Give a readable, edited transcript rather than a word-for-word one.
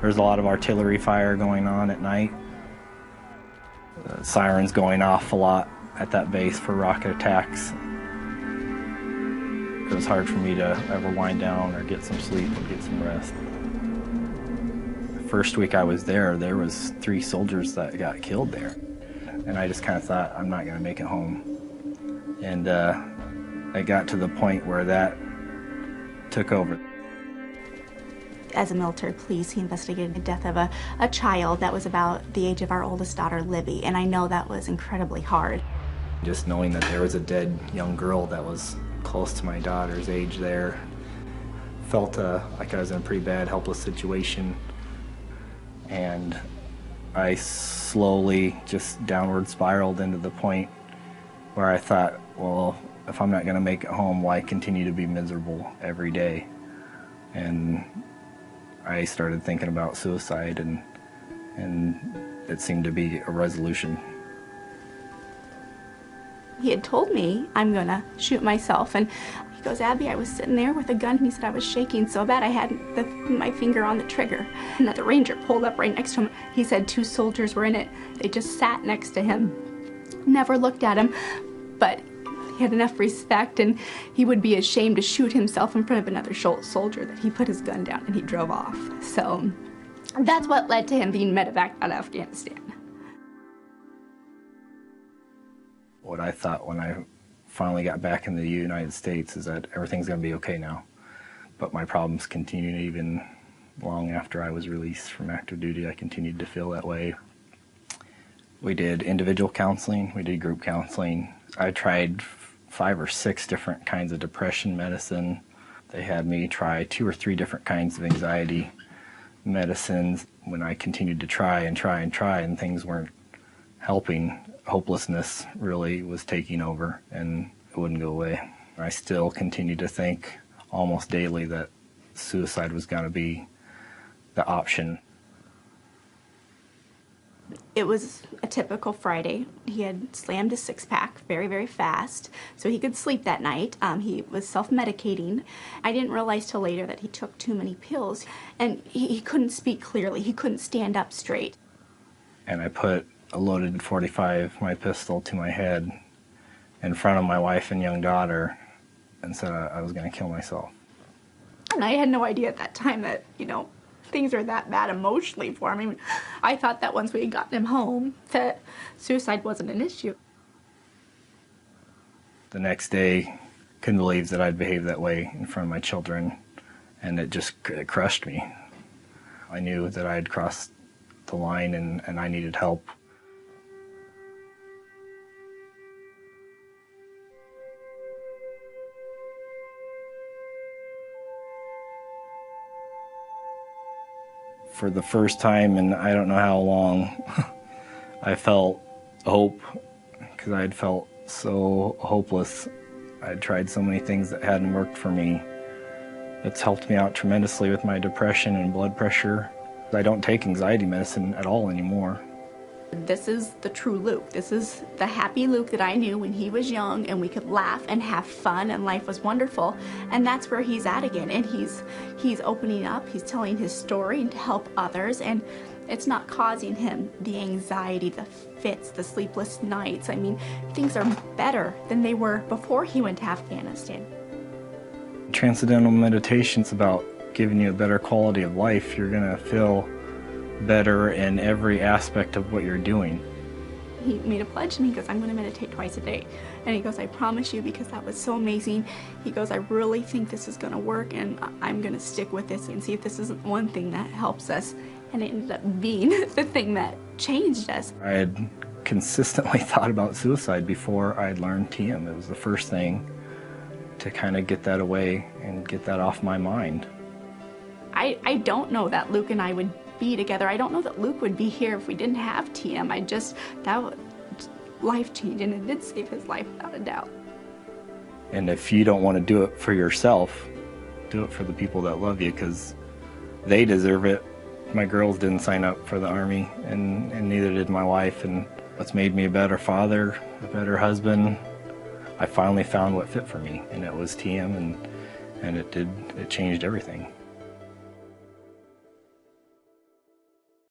There's a lot of artillery fire going on at night. Sirens going off a lot at that base for rocket attacks. It was hard for me to ever wind down or get some sleep or get some rest. The first week I was there was 3 soldiers that got killed there. And I just kind of thought, I'm not going to make it home. And I got to the point where that took over. As a military police, he investigated the death of a child that was about the age of our oldest daughter, Libby, and I know that was incredibly hard. Just knowing that there was a dead young girl that was close to my daughter's age there, felt like I was in a pretty bad, helpless situation. And I slowly just downward spiraled into the point where I thought, well, if I'm not going to make it home, why continue to be miserable every day? And I started thinking about suicide, and it seemed to be a resolution. He had told me, I'm going to shoot myself, and he goes, Abby, I was sitting there with a gun, and he said I was shaking so bad I had my finger on the trigger. And that the ranger pulled up right next to him. He said 2 soldiers were in it. They just sat next to him, never looked at him, but he had enough respect, and he would be ashamed to shoot himself in front of another soldier that he put his gun down and he drove off. So that's what led to him being medevac out of Afghanistan. What I thought when I finally got back in the United States is that everything's going to be okay now. But my problems continued even long after I was released from active duty. I continued to feel that way. We did individual counseling, we did group counseling. I tried 5 or 6 different kinds of depression medicine. They had me try 2 or 3 different kinds of anxiety medicines. When I continued to try and things weren't helping, hopelessness really was taking over and it wouldn't go away. I still continued to think almost daily that suicide was going to be the option. It was a typical Friday. He had slammed his 6-pack very, very fast so he could sleep that night. He was self-medicating. I didn't realize till later that he took too many pills, and he couldn't speak clearly. He couldn't stand up straight. And I put a loaded .45, my pistol, to my head in front of my wife and young daughter and said I was going to kill myself. And I had no idea at that time that, things are that bad emotionally for him. I mean, I thought that once we had gotten him home, that suicide wasn't an issue. The next day, couldn't believe that I'd behaved that way in front of my children, and it crushed me. I knew that I had crossed the line and I needed help. For the first time in I don't know how long, I felt hope, because I had felt so hopeless. I had tried so many things that hadn't worked for me. It's helped me out tremendously with my depression and blood pressure. I don't take anxiety medicine at all anymore. This is the true Luke. This is the happy Luke that I knew when he was young and we could laugh and have fun and life was wonderful. And that's where he's at again. And he's opening up, he's telling his story to help others, and it's not causing him the anxiety, the fits, the sleepless nights. I mean, things are better than they were before he went to Afghanistan. Transcendental meditation's about giving you a better quality of life. You're gonna feel better in every aspect of what you're doing. He made a pledge to me. He goes, I'm going to meditate twice a day. And he goes, I promise you, because that was so amazing. He goes, I really think this is going to work, and I'm going to stick with this and see if this isn't one thing that helps us. And it ended up being the thing that changed us. I had consistently thought about suicide before I had learned TM. It was the first thing to kind of get that away and get that off my mind. I don't know that Luke and I would be together. I don't know that Luke would be here if we didn't have TM. That was life-changing, and it did save his life without a doubt. And if you don't want to do it for yourself, do it for the people that love you, because they deserve it. My girls didn't sign up for the Army, and neither did my wife, and what's made me a better father, a better husband. I finally found what fit for me, and it was TM, and it changed everything.